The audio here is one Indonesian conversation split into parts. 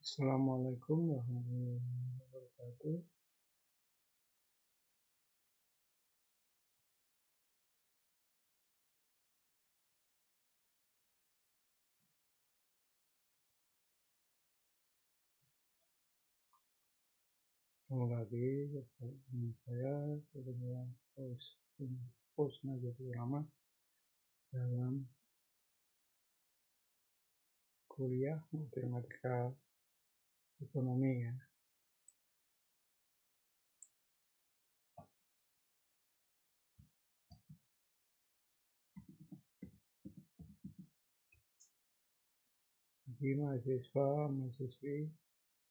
Assalamualaikum warahmatullahi wabarakatuh. Ketemu lagi dengan saya dengan host Nahdlatul Ulama dalam kuliah matematika ekonomi ya. Bagi mahasiswi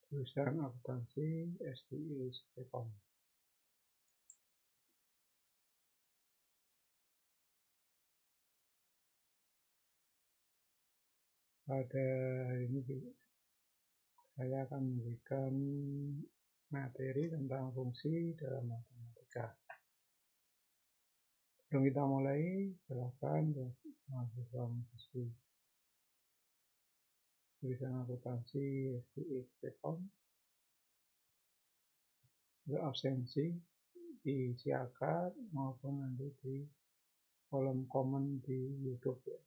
jurusan akuntansi SDI Spekon. Pada hari ini saya akan memberikan materi tentang fungsi dalam matematika. Sebelum kita mulai, silakan mahasiswa-mahasiswi jurusan akuntansi SDI Spekon absensi disiarkan maupun nanti di kolom komen di YouTube ya.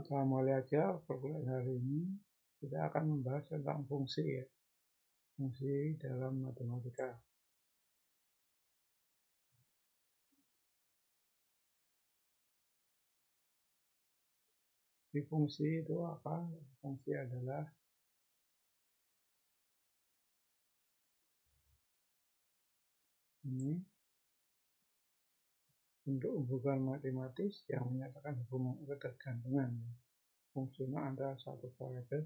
Kita mulai aja perkuliahan hari ini. Kita akan membahas tentang fungsi ya. Fungsi dalam matematika. Di fungsi itu apa? Fungsi adalah ini untuk hubungan matematis yang menyatakan hubungan ketergantungan fungsional antara satu variabel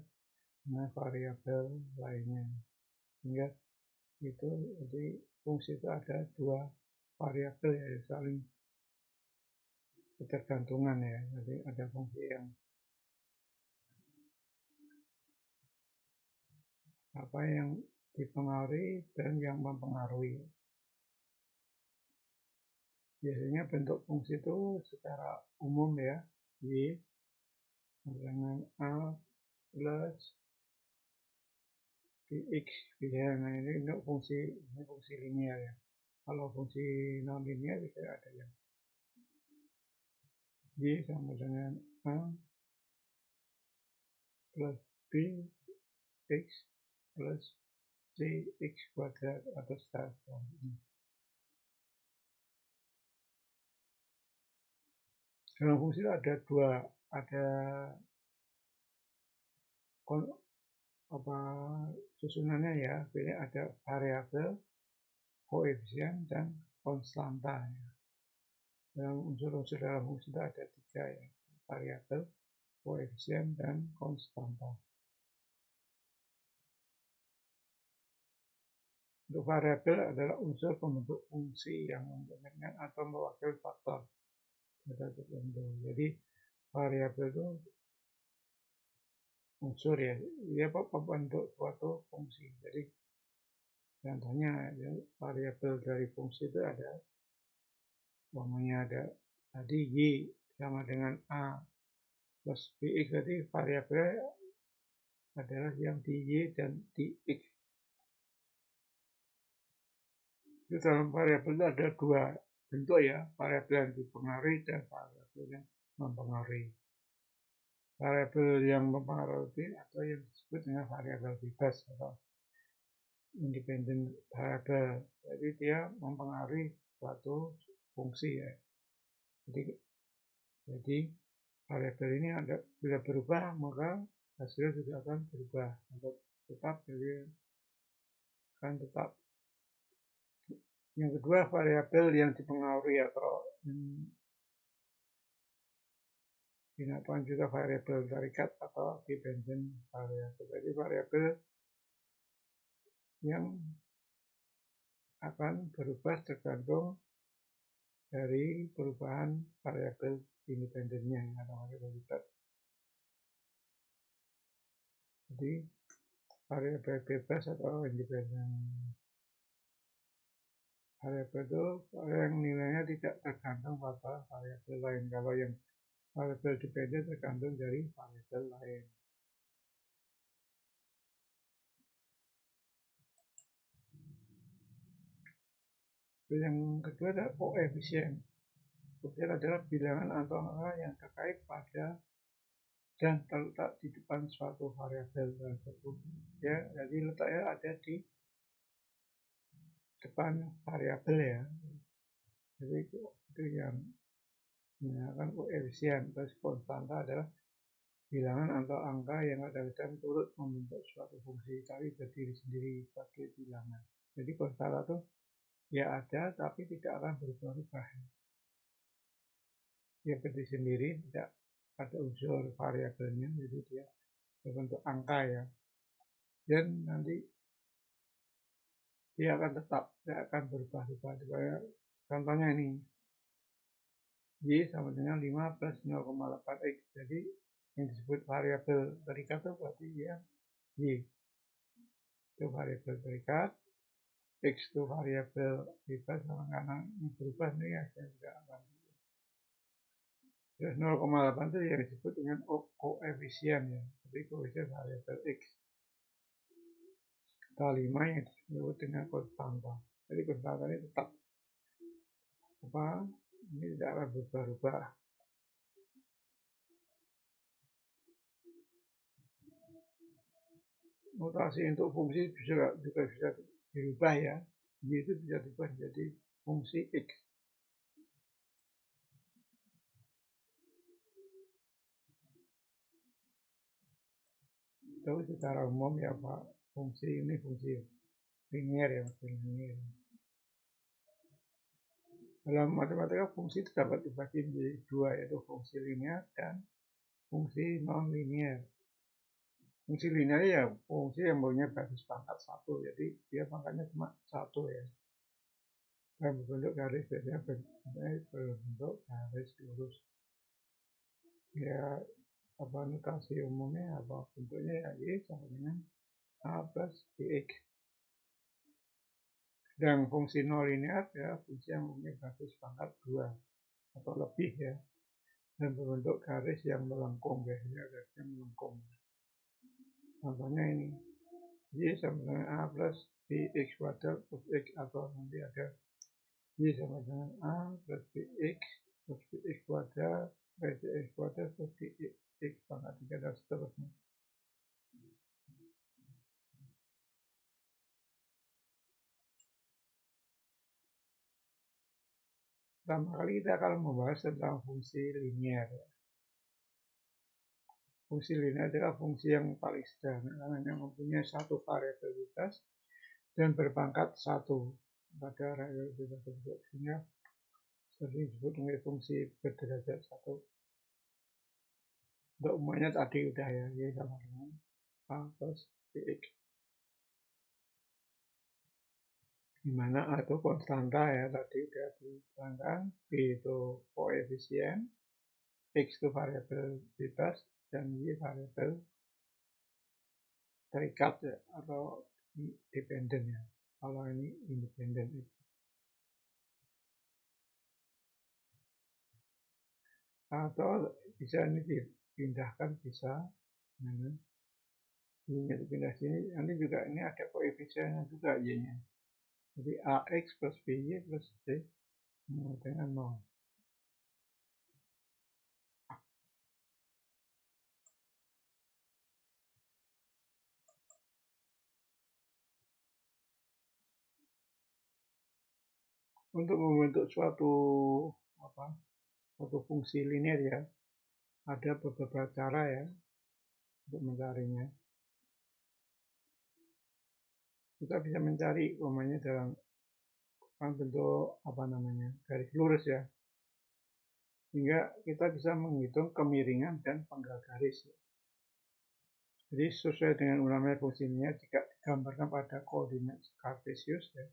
dengan variabel lainnya. Sehingga itu jadi fungsi itu ada dua variabel ya saling ketergantungan ya. Jadi ada fungsi yang dipengaruhi dan yang mempengaruhi. Biasanya bentuk fungsi itu secara umum ya, Y dengan A plus Bx. Nah ini untuk fungsi linear ya. Kalau fungsi non linear bisa ada yang Y sama dengan A plus Bx plus Cx kuadrat atau seterusnya. Dalam fungsi itu ada dua, ada susunannya ya. Jadi ada variabel, koefisien dan konstanta ya. Dalam unsur-unsur dalam fungsi itu ada tiga ya, variabel, koefisien dan konstanta. Untuk variabel adalah unsur pembentuk fungsi yang mendeterminkan atau mewakili faktor tertentu. Jadi variabel itu unsur ya, dia pembentuk suatu fungsi. Jadi contohnya ya, variabel dari fungsi itu ada, umpamanya ada tadi Y sama dengan A plus Bx, jadi variabel adalah yang di Y dan di X. Di dalam variabel itu ada dua bentuk ya, variabel yang dipengaruhi dan variabel yang mempengaruhi. Variabel yang mempengaruhi atau yang disebut dengan variabel bebas atau independent variable. Jadi dia mempengaruhi suatu fungsi ya. Jadi variabel ini bila berubah maka hasilnya juga akan berubah. Untuk tetap jadi akan tetap. Yang kedua variabel yang dipengaruhi atau dinamakan juga variabel tarikat atau dependent variable. Jadi variabel yang akan berubah tergantung dari perubahan variabel independennya atau variabel bebas. Jadi variabel bebas atau independen variabel itu yang nilainya tidak tergantung pada variabel lain. Kalau yang variabel dependen tergantung dari variabel lain. Yang kedua adalah koefisien. Koefisien adalah bilangan atau angka yang terkait pada dan terletak di depan suatu variabel tersebut. Ya, jadi letaknya ada di depan variabel ya. Jadi itu yang menggunakan koefisien. Terus konstanta adalah bilangan atau angka yang kadang-kadang turut membentuk suatu fungsi tapi berdiri sendiri sebagai bilangan. Jadi konstanta itu ya ada tapi tidak akan berubah-ubah. Dia berdiri sendiri, tidak ada unsur variabelnya, jadi dia berbentuk angka ya. Dan nanti dia akan tetap, tidak akan berubah-ubah. Contohnya ini, Y sama dengan 5 plus 0,8X. Jadi yang disebut variabel terikat itu berarti ya Y. Itu variabel terikat. X itu variabel bebas, karena ini berubah nih ya, saya tidak akan. Terus 0,8 itu yang disebut dengan koefisien ya. Jadi koefisien variabel X. 5 yang disebut dengan konstanta. Jadi konstanta ini tetap ini tidak akan berubah-ubah. Notasi untuk fungsi juga bisa dirubah ya. Y itu bisa dirubah jadi fungsi X. Tapi secara umum ya Pak, fungsi ini fungsi linear ya, linear. Dalam matematika fungsi itu dapat dibagi menjadi dua, yaitu fungsi linear dan fungsi non-linear. Fungsi linear ya fungsi yang punya basis pangkat 1, jadi dia pangkatnya cuma 1 ya. Dan berbentuk garis, biasanya berbentuk garis lurus. Ya, notasi umumnya bentuknya ya Y sama dengan A plus BX. Dan fungsi non-linear ya fungsi yang mempunyai basis pangkat 2 atau lebih ya, dan berbentuk garis yang melengkung, biasanya garisnya melengkung. Contohnya ini, Y sama dengan A plus BX kuadrat plus X, atau nanti ada Y sama dengan A plus BX plus BX kuadrat plus X kuadrat plus BX pangkat 3 dan seterusnya. Pertama kali kita akan membahas tentang fungsi linear. Fungsi linear adalah fungsi yang paling sederhana, yang mempunyai satu variabilitas dan berpangkat 1 pada variabilitas tersebut, sehingga sering disebut dengan fungsi berderajat 1. Untuk umumnya tadi udah ya, Y sama dengan A plus BX. Dimana A itu konstanta ya, tadi udah diterangkan. B itu koefisien, X itu variabel bebas, dan Y variabel terikat ya, atau dependen ya. Kalau ini independen. Atau bisa ini dipindahkan, bisa Y-nya dipindah sini, nanti juga ini ada koefisiennya juga Y-nya. Jadi AX plus BY plus C dengan 0. Untuk membentuk suatu fungsi linear ya, ada beberapa cara ya untuk mencarinya. Kita bisa mencari umpamanya dalam bentuk garis lurus ya, sehingga kita bisa menghitung kemiringan dan penggal garis ya. Jadi sesuai dengan ulamanya fungsinya, jika digambarkan pada koordinat kartesius ya,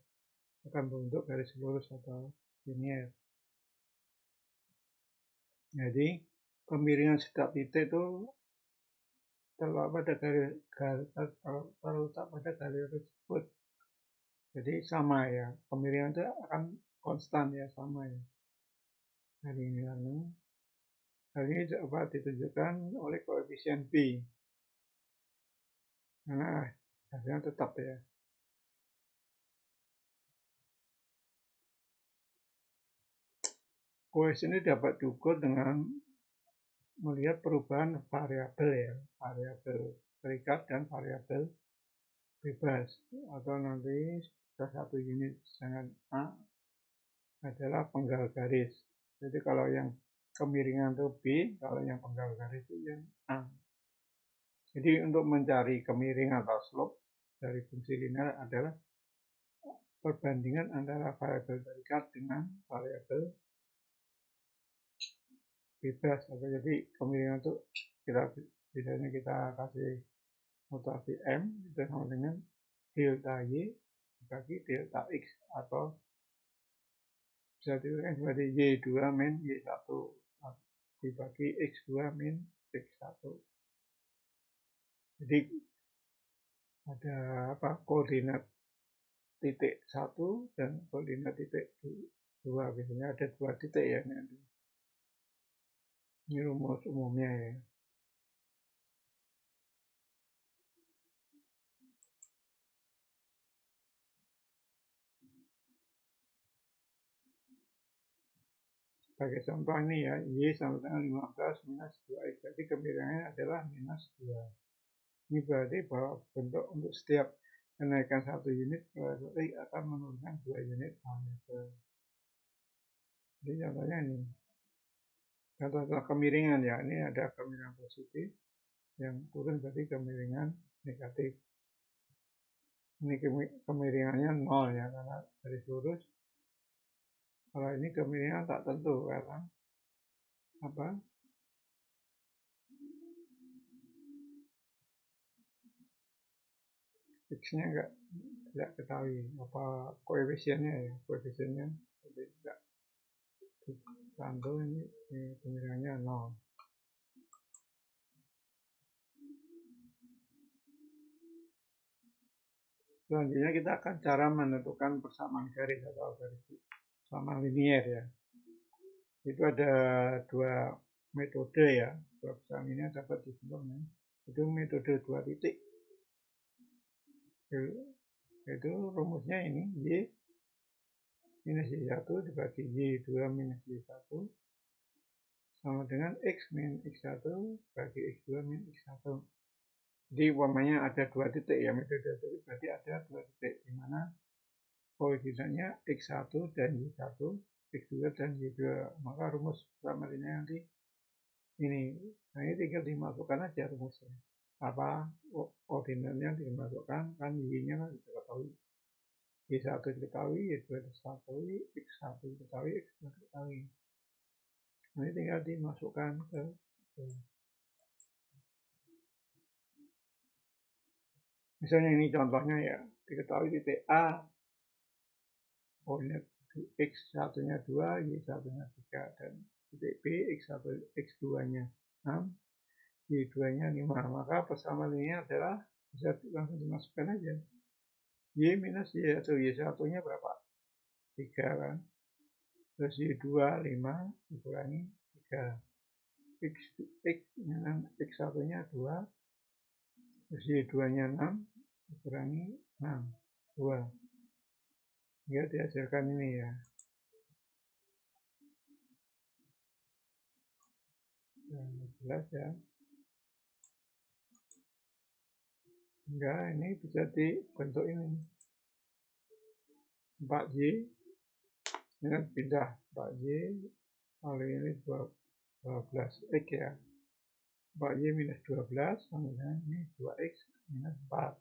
akan membentuk garis lurus atau linear. Jadi kemiringan setiap titik itu terletak pada garis tersebut. Jadi sama ya, kemiringan itu akan konstan ya, sama ya. Jadi ini Hal ini dapat ditunjukkan oleh koefisien B, karena hasilnya tetap ya. Koefisien ini dapat diukur dengan melihat perubahan variabel ya, variabel terikat dan variabel bebas, atau nanti salah satu unit dengan A adalah penggal garis. Jadi kalau yang kemiringan itu B, kalau yang penggal garis itu yang A. Jadi untuk mencari kemiringan atau slope dari fungsi linear adalah perbandingan antara variabel terikat dengan variabel bebas. Jadi kemiringan itu misalnya kita kasih mutasi M itu sama dengan delta Y dibagi delta X, atau bisa dituliskan sebagai Y2 min Y1 dibagi X2 min X1. Jadi ada koordinat titik 1 dan koordinat titik 2, biasanya ada 2 titik ya nanti. Ini rumus umumnya ya. Sebagai contoh ini ya, Y sama dengan 15 minus 2X. Jadi kemiringannya adalah minus 2. Ini berarti bahwa bentuk untuk setiap kenaikan 1 unit variabel X akan menurunkan 2 unit variabel. Jadi contohnya ini. Contoh kemiringan ya, ini ada kemiringan positif, yang turun berarti kemiringan negatif. Ini kemiringannya 0 ya, karena garis lurus. Kalau ini kemiringan tak tentu, karena apa? X-nya tidak ketahui, apa koefisiennya ya, koefisiennya tidak tentu. Ini kemiringannya 0. Selanjutnya kita akan cara menentukan persamaan garis atau garis persamaan linier ya. Itu ada 2 metode ya. Dua persamaan ini dapat disebut itu metode 2 titik. Itu rumusnya ini Y minus Y1 dibagi Y2 minus Y1 sama dengan X min X1 bagi X2 min X1. Jadi umpamanya ada 2 titik ya, metode itu berarti ada 2 titik, di mana koefisiennya X1 dan Y1, X2 dan Y2. Maka rumus persamaan ini nanti ini. Nah, ini tinggal dimasukkan aja rumusnya. Apa ordinalnya dimasukkan, kan Y-nya kan diketahui. Y1 diketahui, Y2 diketahui, X1 diketahui, X2 diketahui. Ini tinggal dimasukkan ke misalnya ini contohnya ya, diketahui titik A, koordinat X1-nya 2, Y1-nya 3, dan titik B, X1, X2-nya 6, Y2-nya 5. Maka persamaan ini adalah bisa langsung dimasukkan aja. Y minus Y1, Y1-nya berapa? 3 kan. Terus Y2 5 dikurangi 3. X1-nya 2, terus Y2-nya 6 dikurangi 6, 2. Ya, dihasilkan ini ya. Jelas ya. Enggak, ini bisa dibentuk ini. 4Y, ini kan pindah 4Y, kali ini 12X ya. 4Y minus 12 sama dengan ini 2X minus 4.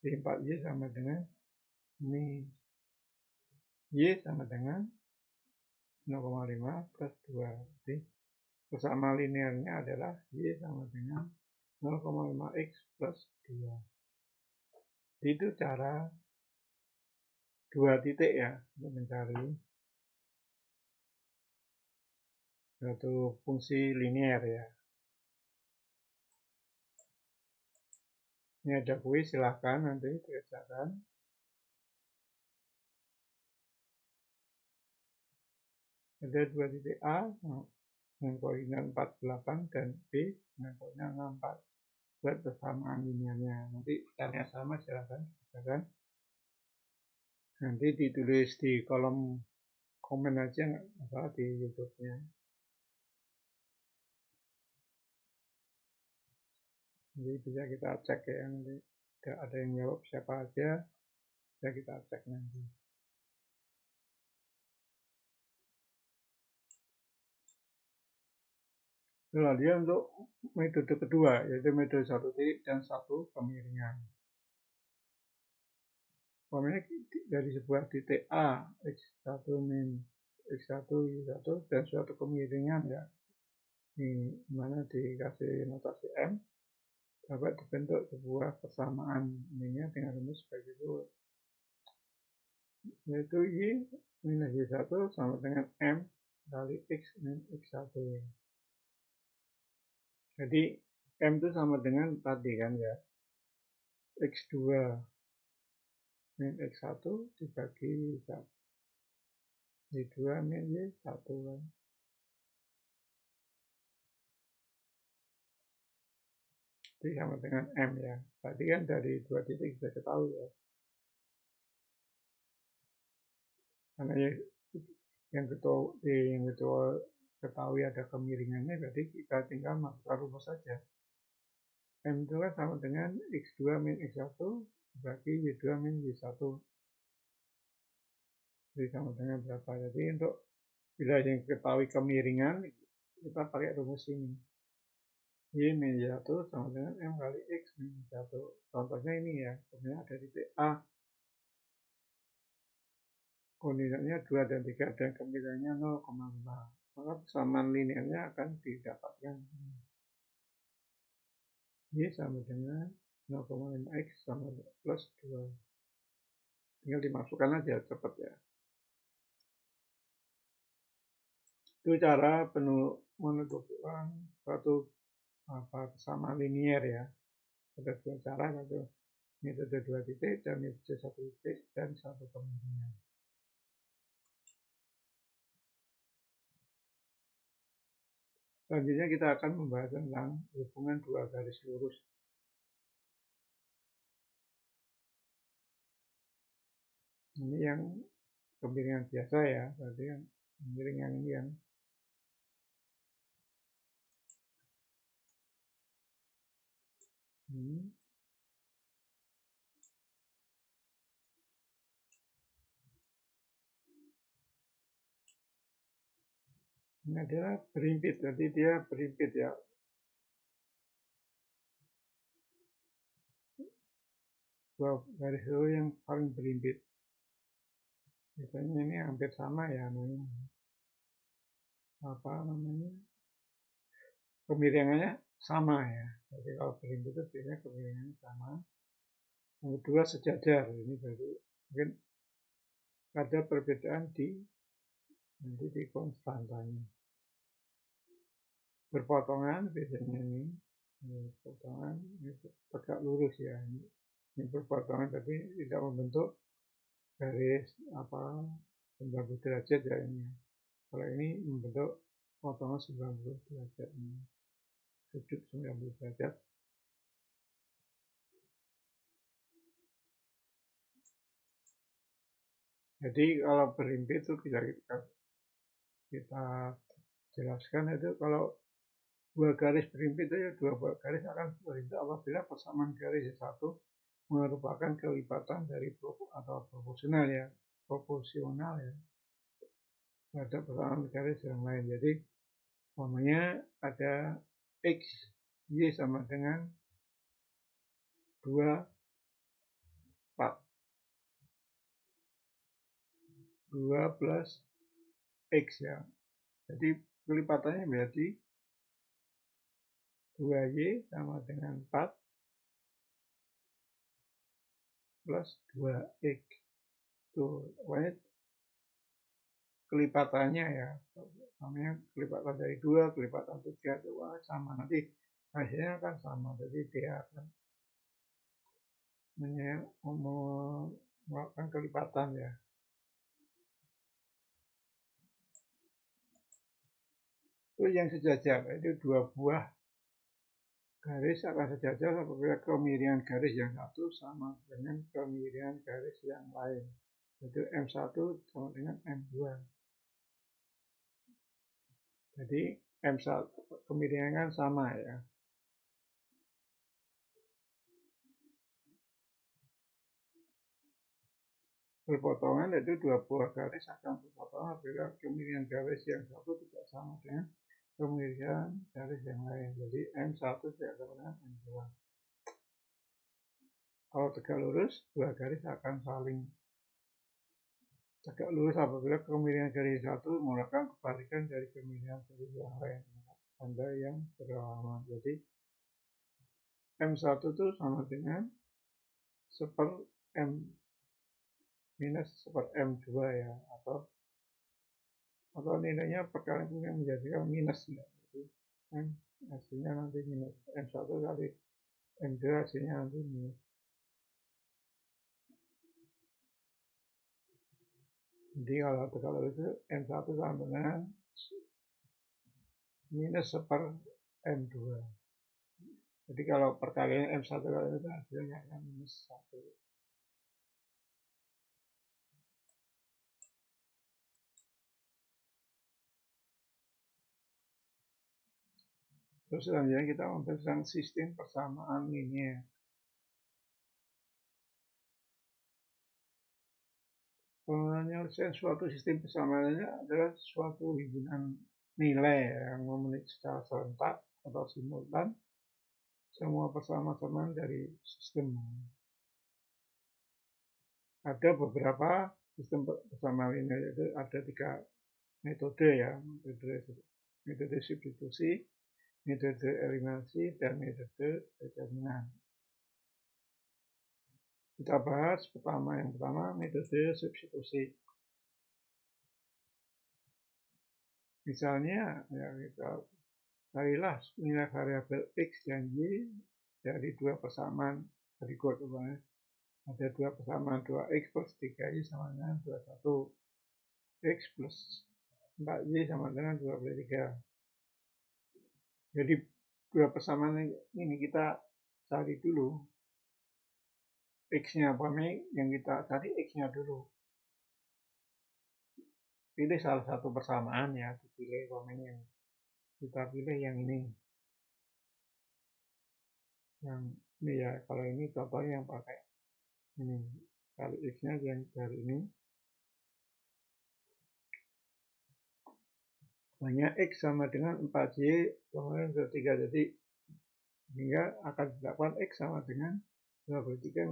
Jadi 4Y sama dengan ini. Y sama dengan 0,5 plus 2. Jadi persamaan linearnya adalah Y sama dengan 0,5X plus 2. Itu cara 2 titik ya untuk mencari suatu fungsi linear ya. Ini ada kuis, silahkan nanti dikerjakan. Ada 2 titik A, dengan koordinat 48 dan B dengan koordinat 64 buat persamaan linearnya. Nanti caranya sama, silakan. Nanti ditulis di kolom komen aja, nggak masalah, di YouTube-nya. Jadi bisa kita cek ya, nanti ada yang jawab siapa aja, bisa kita cek nanti. Lalu untuk metode kedua, yaitu metode satu titik dan satu kemiringan. Umpamanya dari sebuah titik A, X1 min X1, Y1, dan suatu kemiringan ya, di mana dikasih notasi M, dapat dibentuk sebuah persamaan ininya dengan rumus sebagai berikut. Yaitu Y minus Y1 sama dengan M kali X min X1. Jadi M itu sama dengan tadi kan ya, X2 min X1 dibagi Y1. Y2 min Y1 kan. Jadi sama dengan M ya. Tadi kan dari dua titik bisa ketahui ya. Karena yang kedua ketahui ada kemiringannya, berarti kita tinggal masukkan rumus saja. M itu kan sama dengan X2 min X1 dibagi Y2 min Y1. Jadi sama dengan berapa? Jadi untuk bila yang ketahui kemiringan, kita pakai rumus ini. Y min Y1 sama dengan M kali X min Y1. Contohnya ini ya, kemudian ada titik A. Koordinatnya 2 dan 3 dan kemiringannya 0,5. Maka persamaan linearnya akan didapatkan. Y sama dengan 0,5X sama plus 2. Tinggal dimasukkan aja cepat ya. Itu cara menentukan suatu persamaan linear ya. Ada dua cara, yaitu metode 2 titik dan metode 1 titik dan satu kemiringan. Selanjutnya kita akan membahas tentang hubungan dua garis lurus. Ini yang kemiringan biasa ya, berarti yang kemiringan ini yang ini. Ini adalah berimpit, jadi dia berimpit ya. Dua garis lurus yang paling berimpit. Biasanya ini hampir sama ya namanya. Apa namanya? Kemiringannya sama ya. Jadi kalau berimpit itu biasanya kemiringannya sama. Yang kedua sejajar. Ini berarti mungkin ada perbedaan nanti di konstantanya. Berpotongan biasanya ini potongan ini tegak lurus ya, ini berpotongan tapi tidak membentuk garis 90 derajat ya ini. Kalau ini membentuk potongan 90 derajat ini, sudut 90 derajat. Jadi kalau berimpit itu kita jelaskan itu kalau dua garis berimpit itu dua garis akan berimpit apabila persamaan garis satu merupakan kelipatan dari proporsional ya terhadap persamaan garis yang lain. Jadi umpamanya ada X, Y sama dengan 2, 4. 2 plus X ya. Jadi kelipatannya berarti 2Y sama dengan 4 plus 2X. Tuh, pokoknya kelipatannya ya. Namanya kelipatan dari 2, kelipatan 3 itu sama. Nanti hasilnya kan sama. Jadi dia akan melakukan kelipatan ya. Terus yang sejajar, itu dua buah garis akan sejajar apabila kemiringan garis yang satu sama dengan kemiringan garis yang lain. Itu M1 sama dengan M2. Jadi M1 kemiringan kan sama ya. Berpotongan yaitu dua buah garis akan berpotongan apabila kemiringan garis yang satu tidak sama dengan kemiringan garis yang lain. Jadi M1 tidak sama dengan M2. Kalau tegak lurus, dua garis akan saling tegak lurus apabila kemiringan garis satu merupakan kebalikan dari kemiringan garis yang lain. Tanda yang berlawanan. Jadi M1 itu sama dengan seper M minus seper M2 ya, atau nilainya perkalian ini menjadikan minus ya. Jadi M hasilnya nanti minus M1 kali M2 hasilnya nanti minus. Jadi kalau itu M1 sama dengan minus seper M2. Jadi kalau perkalian M1 kali itu hasilnya akan minus 1. Terus selanjutnya kita memberikan sistem persamaan linear. Penyelesaian suatu sistem persamaannya adalah suatu hubungan nilai yang memenuhi secara serentak atau simultan semua persamaan dari sistem. Ada beberapa sistem persamaan linear, yaitu ada 3 metode ya, metode substitusi, metode eliminasi, dan metode determinan. Kita bahas yang pertama metode substitusi. Misalnya ya kita carilah nilai variabel X dan Y dari dua persamaan berikut. Ada dua persamaan 2X plus 3Y sama dengan 21. X plus 4Y sama dengan 23. Jadi dua persamaan ini kita cari dulu. X-nya apa nih? Yang kita cari X-nya dulu. Pilih salah satu persamaan ya. Pilih yang kita pilih yang ini. Yang ini ya. Kalau ini contohnya yang pakai ini. Kali X-nya yang dari ini. Banyak X sama dengan 4Y sama dengan 23. Jadi sehingga akan dilakukan X sama dengan 23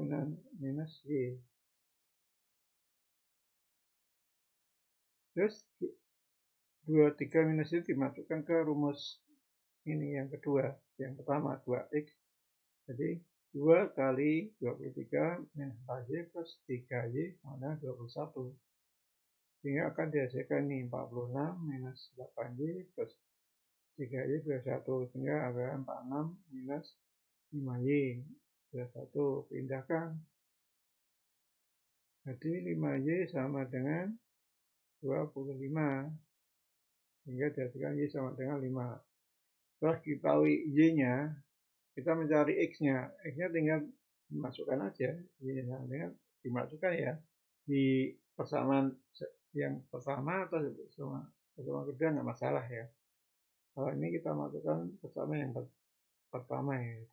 minus Y. Terus 23 minus Y dimasukkan ke rumus ini yang kedua. Yang pertama 2X. Jadi 2 kali 23 minus 4Y plus 3Y sama dengan 21. Sehingga akan dihasilkan ini 46 minus 8Y plus 3Y 21. Sehingga ada 46 minus 5Y 21. Pindahkan. Jadi 5Y sama dengan 25. Sehingga dihasilkan Y sama dengan 5. Setelah diketahui Y-nya, kita mencari X-nya. X-nya tinggal dimasukkan aja. Y sama dengan dimasukkan ya. Di persamaan yang pertama atau persamaan kedua nggak masalah ya. Kalau ini kita masukkan persamaan yang pertama ya.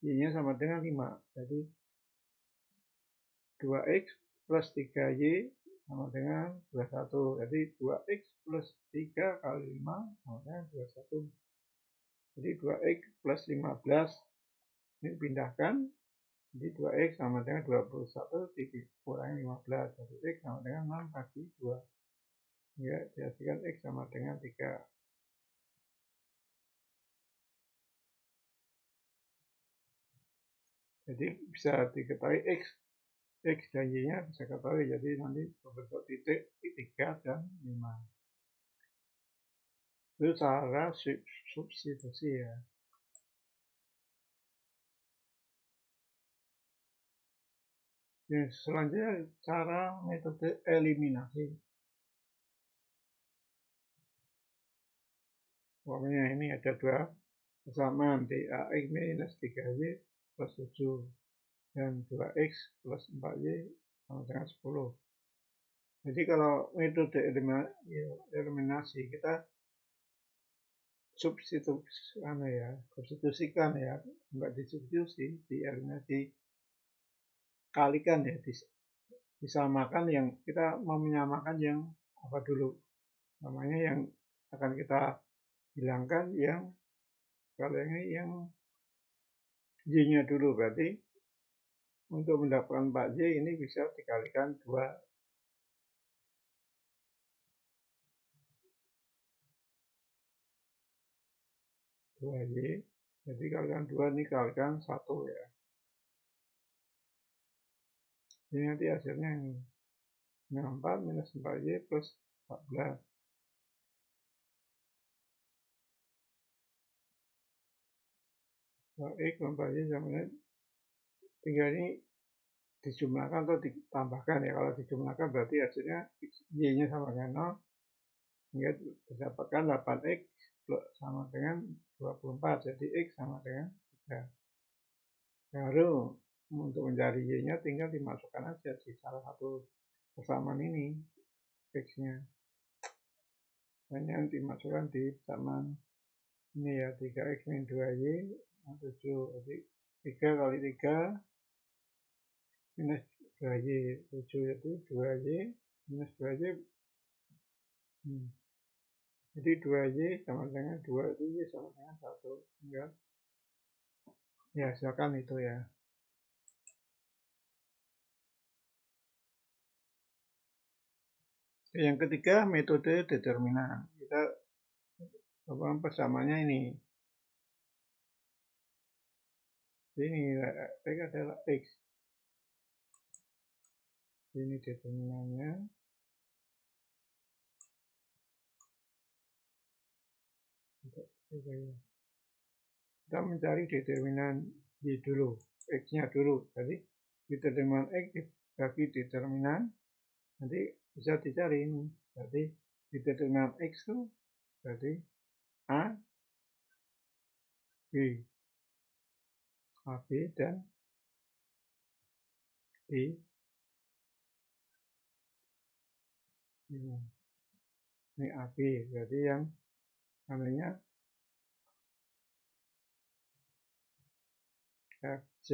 Y-nya sama dengan 5. Jadi 2X plus 3Y sama dengan 21. Jadi 2X plus 3 kali 5 sama dengan 21. Jadi 2X plus 15. Ini pindahkan. Jadi 2X sama dengan 21 dikurangi 15. Jadi X sama dengan 6 kali 2. Ya, dihasilkan X sama dengan 3. Jadi bisa diketahui X dan Y-nya bisa ketahui. Jadi nanti berbentuk titik 3 dan 5. Itu cara substitusi ya. Yang selanjutnya cara metode eliminasi. Umpamanya ini ada dua persamaan DAX minus 3Y plus 7 dan 2X plus 4Y sama dengan 10. Jadi kalau metode eliminasi kita substitusikan ya, enggak disubstitusi, dieliminasi, kalikan ya, disamakan yang kita mau menyamakan yang apa dulu, namanya yang akan kita hilangkan yang kalau ini yang Y-nya dulu, berarti untuk mendapatkan 4Y ini bisa dikalikan 2 2Y, jadi kalikan 2 ini kalikan 1 ya. Ini nanti hasilnya ini 4 minus 4Y plus 14. X 4Y sama dengan 3 ini dijumlahkan atau ditambahkan ya. Kalau dijumlahkan berarti hasilnya Y-nya sama dengan 0, sehingga didapatkan 8X sama dengan 24, jadi X sama dengan 3. Baru untuk mencari Y-nya tinggal dimasukkan aja di salah satu persamaan ini, X-nya. Hanya dimasukkan di persamaan ini ya, 3X min 2Y, 7, jadi 3 kali 3 minus 2Y, 7 itu 2Y minus 2Y, jadi 2Y sama dengan 2, itu Y sama dengan 1, enggak? Ya, silakan itu ya. Yang ketiga, metode determinan. Kita persamaannya ini. Ini adalah X. Ini determinannya. Kita mencari determinan Y dulu, X-nya dulu. Jadi determinan X dibagi determinan, nanti bisa dicari ini. Jadi determinan X itu berarti A, B, AB dan D. Ini AB, berarti yang namanya FC.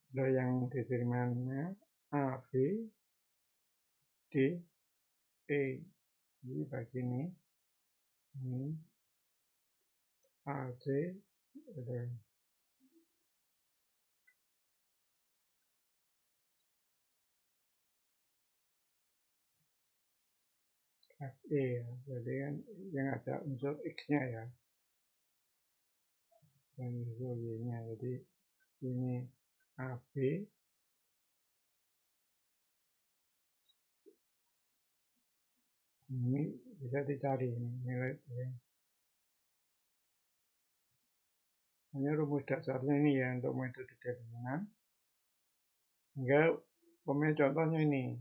Kalau yang determinannya A, B, D, E. Jadi bagi ini A, C, FE ya, jadi kan yang ada unsur X-nya ya, dan unsur Y-nya, jadi ini AB, ini bisa dicari nilai hanya rumus dasarnya ini ya untuk metode determinan. Hingga contohnya ini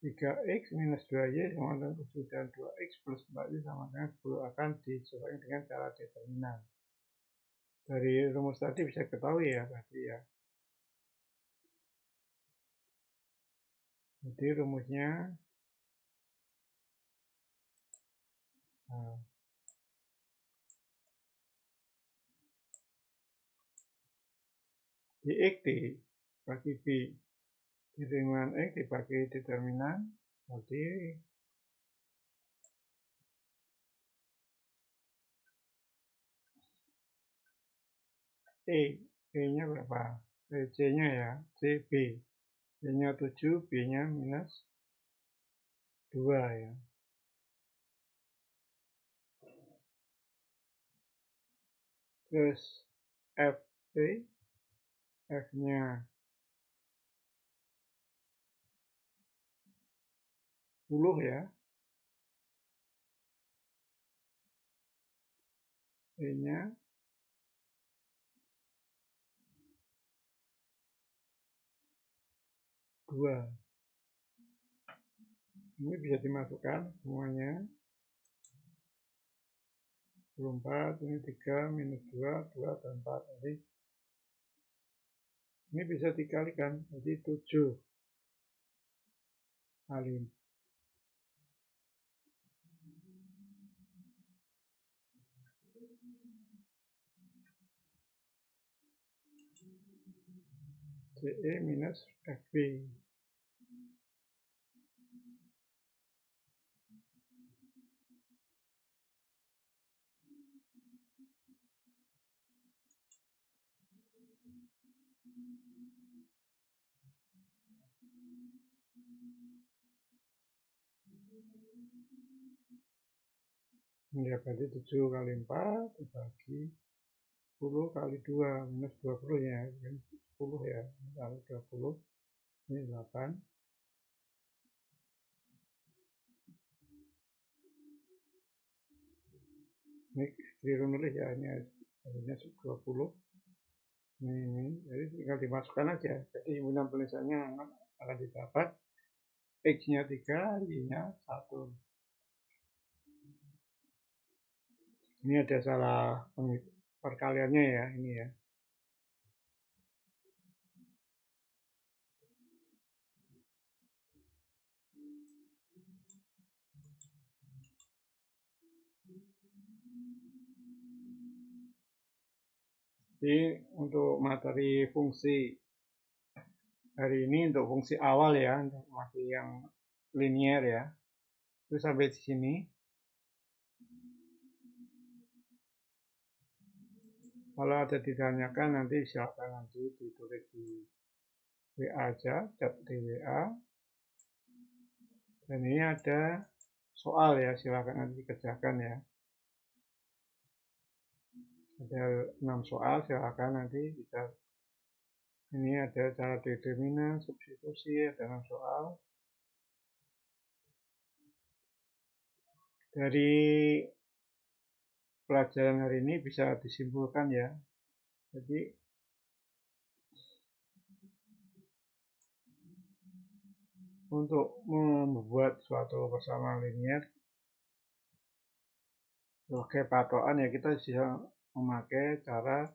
3X minus 2Y sama dengan 7 dan 2X plus 4Y sama dengan 10 akan disesuaikan dengan cara determinan. Dari rumus tadi bisa ketahui ya berarti ya. Jadi rumusnya DX bagi B, determinan X dibagi determinan, berarti E-nya berapa? C-nya ya, CB. C-nya 7, B-nya minus 2 ya. Terus FC, F-nya 10 ya. E-nya 2. Ini bisa dimasukkan semuanya. 24, ini 3, minus 2, 2, dan 4. Jadi, ini bisa dikalikan, jadi 7 kali 4. CE minus FB. Ya, berarti 7 kali 4 dibagi 10 kali 2 minus 20 ya, 10 ya, kalau 20 ini 8. Ini keliru nulis ya, ini harusnya 20. Ini, jadi tinggal dimasukkan aja. Jadi himpunan tulisannya akan didapat X-nya 3, Y-nya 1. Ini ada salah perkaliannya ya, ini ya. Jadi untuk materi fungsi hari ini untuk fungsi awal ya, untuk masih yang linear ya. Itu sampai di sini. Kalau ada ditanyakan nanti silakan nanti ditulis di WA aja, chat di WA. Dan ini ada soal ya, silakan nanti dikerjakan ya. Ada 6 soal, silakan nanti bisa. Ini ada cara determinan, substitusi, ada 6 soal. Dari pelajaran hari ini bisa disimpulkan ya. Jadi untuk membuat suatu persamaan linear sebagai patokan ya kita bisa memakai cara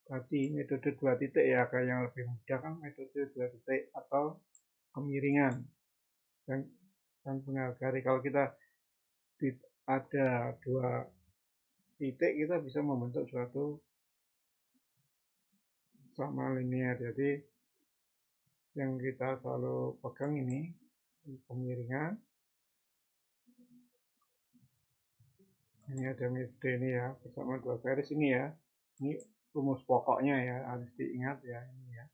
tadi metode 2 titik ya, kayak yang lebih mudah kan metode 2 titik atau kemiringan. Dan benar dari kalau kita ada 2 titik kita bisa membentuk suatu persamaan linear. Jadi yang kita selalu pegang ini kemiringan. Ini ada metode ini ya, persamaan 2 garis ini ya. Ini rumus pokoknya ya, harus diingat ya ini ya.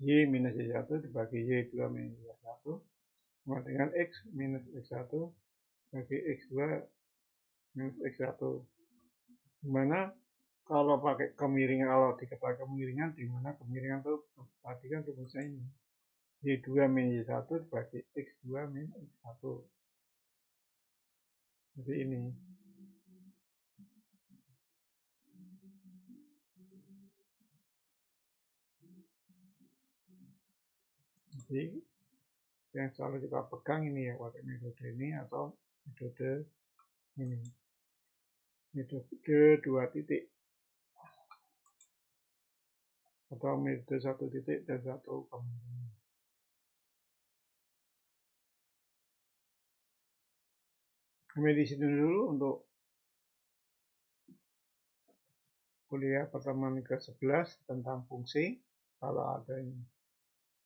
Y minus Y1 dibagi Y2 minus Y1 sama dengan X minus X1 bagi X2 minus X1. Dimana kalau pakai kemiringan, kalau diketahui kemiringan, dimana kemiringan itu tadi kan rumusnya ini. Y2 minus Y1 dibagi X2 minus X1. Jadi ini. Jadi yang selalu kita pegang ini ya, pakai metode ini atau metode ini. Metode 2 titik. Atau metode 1 titik dan 1 kemiringan. Sampai di sini dulu untuk kuliah pertemuan ke-11 tentang fungsi. Kalau ada yang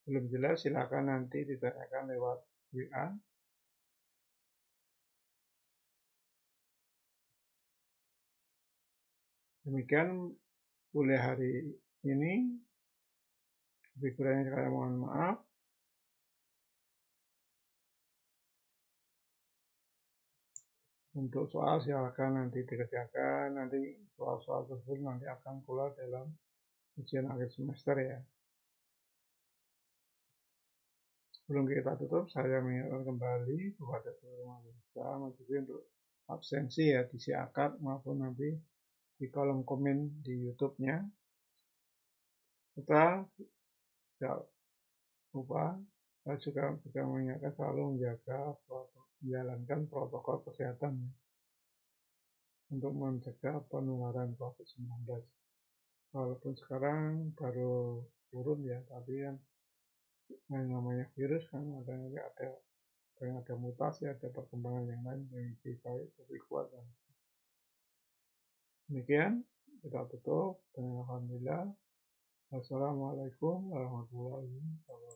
belum jelas silakan nanti ditanyakan lewat WA. Demikian kuliah hari ini. Lebih kurangnya saya mohon maaf. Untuk soal silakan nanti dikerjakan. Nanti soal-soal tersebut nanti akan keluar dalam ujian akhir semester ya. Sebelum kita tutup, saya mengingatkan kembali kepada seluruh mahasiswa untuk absensi ya, diisi akad maupun nanti di kolom komen di YouTube-nya. Kita lupa, saya juga mengingatkan selalu menjalankan protokol kesehatan ya, untuk mencegah penularan COVID-19. Walaupun sekarang baru turun ya, tapi kan yang namanya virus kan ada mutasi, ada perkembangan yang lain yang lebih baik, lebih kuat. Demikian kita tutup dengan alhamdulillah. Wassalamualaikum warahmatullahi wabarakatuh.